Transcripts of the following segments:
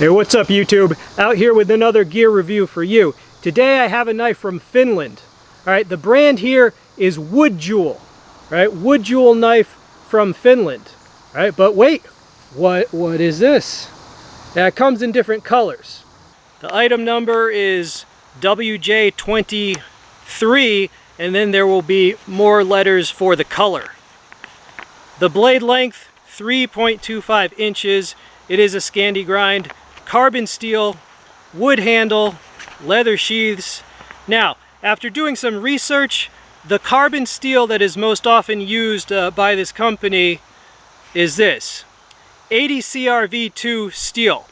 Hey, what's up YouTube? Out here with another gear review for you. Today I have a knife from Finland. Alright, the brand here is Wood Jewel. Alright, Wood Jewel knife from Finland. Alright, but wait, what is this? Yeah, it comes in different colors. The item number is WJ23, and then there will be more letters for the color. The blade length, 3.25 inches. It is a Scandi Grind, carbon steel, wood handle, leather sheaths. Now, after doing some research, the carbon steel that is most often used by this company is this, 80 CRV2 steel,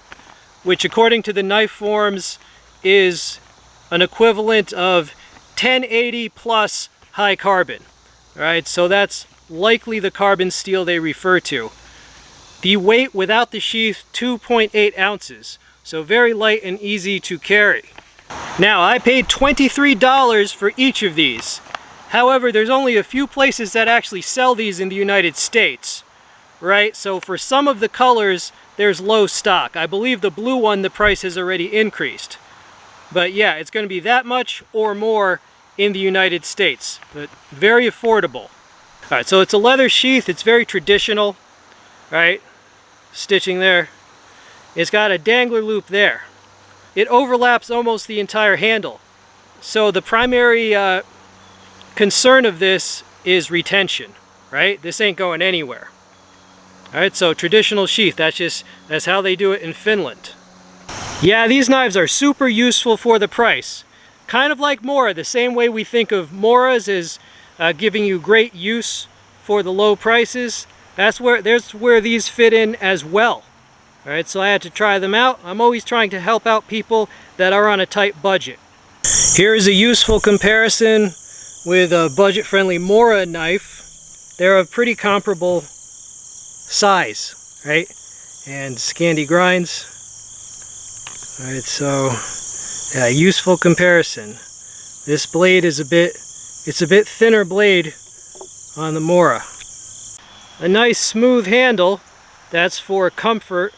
which according to the knife forms is an equivalent of 1080 plus high carbon. All right, so that's likely the carbon steel they refer to. The weight without the sheath, 2.8 ounces, so very light and easy to carry. Now, I paid $23 for each of these. However, there's only a few places that actually sell these in the United States, right? So for some of the colors, there's low stock. I believe the blue one, the price has already increased. But yeah, it's going to be that much or more in the United States, but very affordable. All right, so it's a leather sheath. It's very traditional, right? Stitching there. It's got a dangler loop there. It overlaps almost the entire handle. So the primary concern of this is retention, right? This ain't going anywhere. All right, so traditional sheath, that's how they do it in Finland. Yeah, these knives are super useful for the price. Kind of like Mora, the same way we think of Moras as giving you great use for the low prices. That's where these fit in as well. All right, so I had to try them out. I'm always trying to help out people that are on a tight budget. Here is a useful comparison with a budget-friendly Mora knife. They're of pretty comparable size, right? And Scandi Grinds. All right, so yeah, useful comparison. This blade is it's a bit thinner blade on the Mora. A nice smooth handle, that's for comfort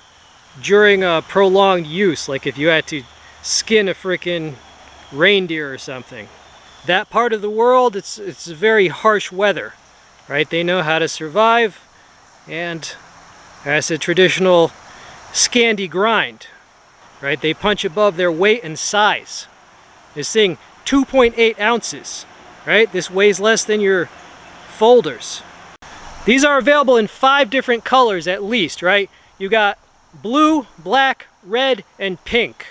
during prolonged use, like if you had to skin a freaking reindeer or something. That part of the world, it's very harsh weather, right? They know how to survive, and that's a traditional Scandi Grind, right? They punch above their weight and size. This thing, 2.8 ounces, right? This weighs less than your folders. These are available in 5 different colors at least, right? You got blue, black, red, and pink.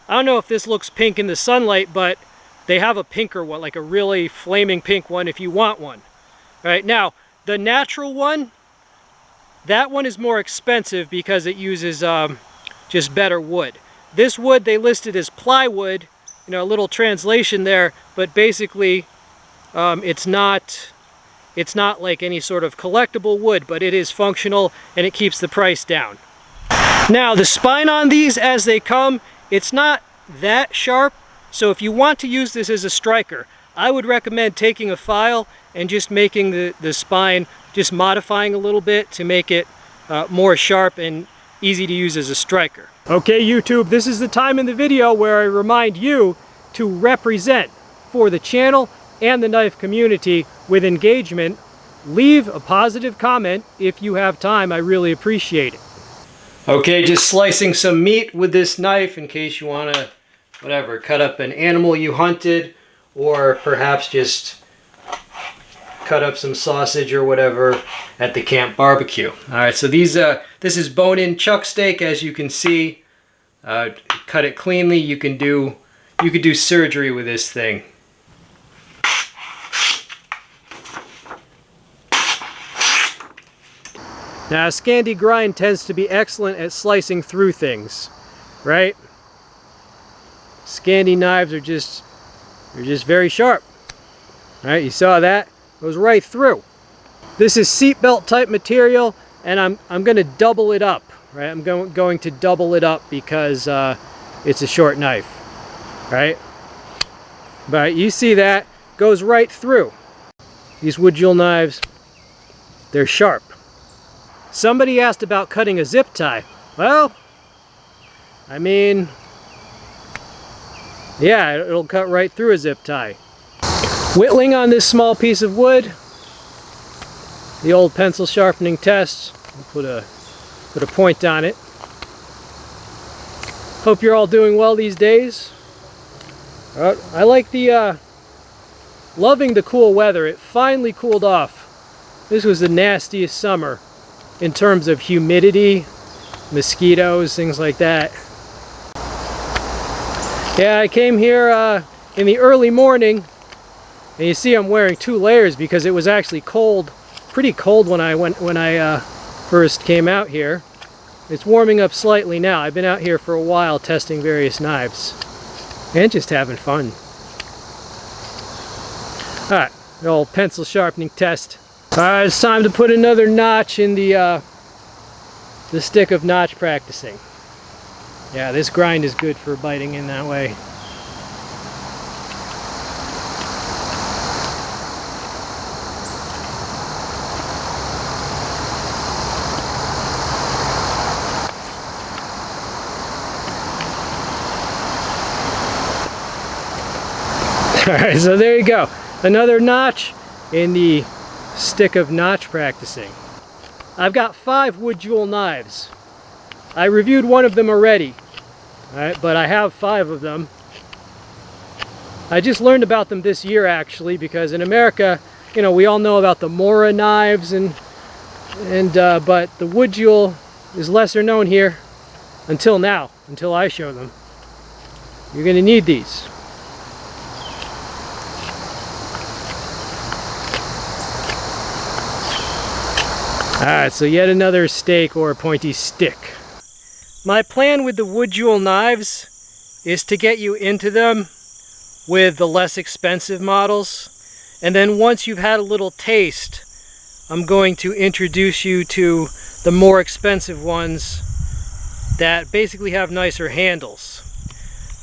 I don't know if this looks pink in the sunlight, but they have a pinker one, like a really flaming pink one if you want one. Right now, the natural one, that one is more expensive because it uses just better wood. This wood they listed as plywood, you know, a little translation there, but basically it's not like any sort of collectible wood, but it is functional and it keeps the price down. Now, the spine on these as they come, it's not that sharp, so if you want to use this as a striker, I would recommend taking a file and just making the spine, just modifying a little bit to make it more sharp and easy to use as a striker. Okay, YouTube, this is the time in the video where I remind you to represent for the channel and the knife community with engagement. Leave a positive comment if you have time. I really appreciate it. Okay, just slicing some meat with this knife in case you want to, whatever, cut up an animal you hunted, or perhaps just cut up some sausage or whatever at the camp barbecue. All right, so this is bone-in chuck steak, as you can see. Cut it cleanly. You could do surgery with this thing. Now, Scandi Grind tends to be excellent at slicing through things, right? Scandi knives are just very sharp. All right, you saw that? It goes right through. This is seatbelt type material, and I'm going to double it up, right? I'm going to double it up because it's a short knife, right? But you see that goes right through. These Wood Jewel knives, they're sharp. Somebody asked about cutting a zip tie. Well, I mean, yeah, it'll cut right through a zip tie. Whittling on this small piece of wood, the old pencil sharpening test. Put a point on it. Hope you're all doing well these days. I like the loving the cool weather. It finally cooled off. This was the nastiest summer in terms of humidity, mosquitoes, things like that. Yeah, I came here in the early morning, and you see I'm wearing 2 layers because it was actually cold, pretty cold when I first came out here. It's warming up slightly now. I've been out here for a while testing various knives and just having fun. Alright, the old pencil sharpening test. Alright, it's time to put another notch in the stick of notch practicing. Yeah, this grind is good for biting in that way. Alright, so there you go. Another notch in the stick of notch practicing. I've got 5 wood jewel knives. I reviewed one of them already, alright, but I have 5 of them. I just learned about them this year actually, because in America, you know, we all know about the Mora knives but the wood jewel is lesser known here until now, until I show them. You're going to need these. Alright, so yet another stake or a pointy stick. My plan with the wood jewel knives is to get you into them with the less expensive models, and then once you've had a little taste, I'm going to introduce you to the more expensive ones that basically have nicer handles.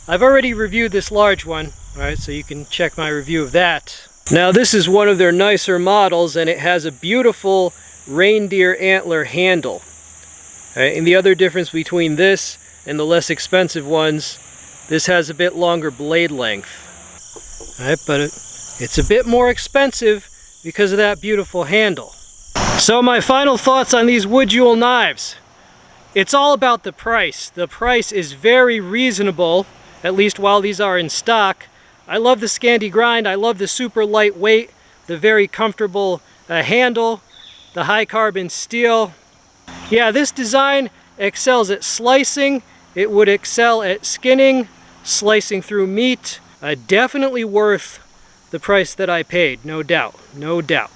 I've already reviewed this large one, alright, so you can check my review of that. Now this is one of their nicer models, and it has a beautiful reindeer antler handle. Right, and the other difference between this and the less expensive ones, this has a bit longer blade length. Right, but it's a bit more expensive because of that beautiful handle. So my final thoughts on these wood jewel knives. It's all about the price. The price is very reasonable, at least while these are in stock. I love the Scandi Grind. I love the super lightweight, the very comfortable handle, the high carbon steel. Yeah, this design excels at slicing. It would excel at skinning, slicing through meat. Definitely worth the price that I paid, no doubt, no doubt.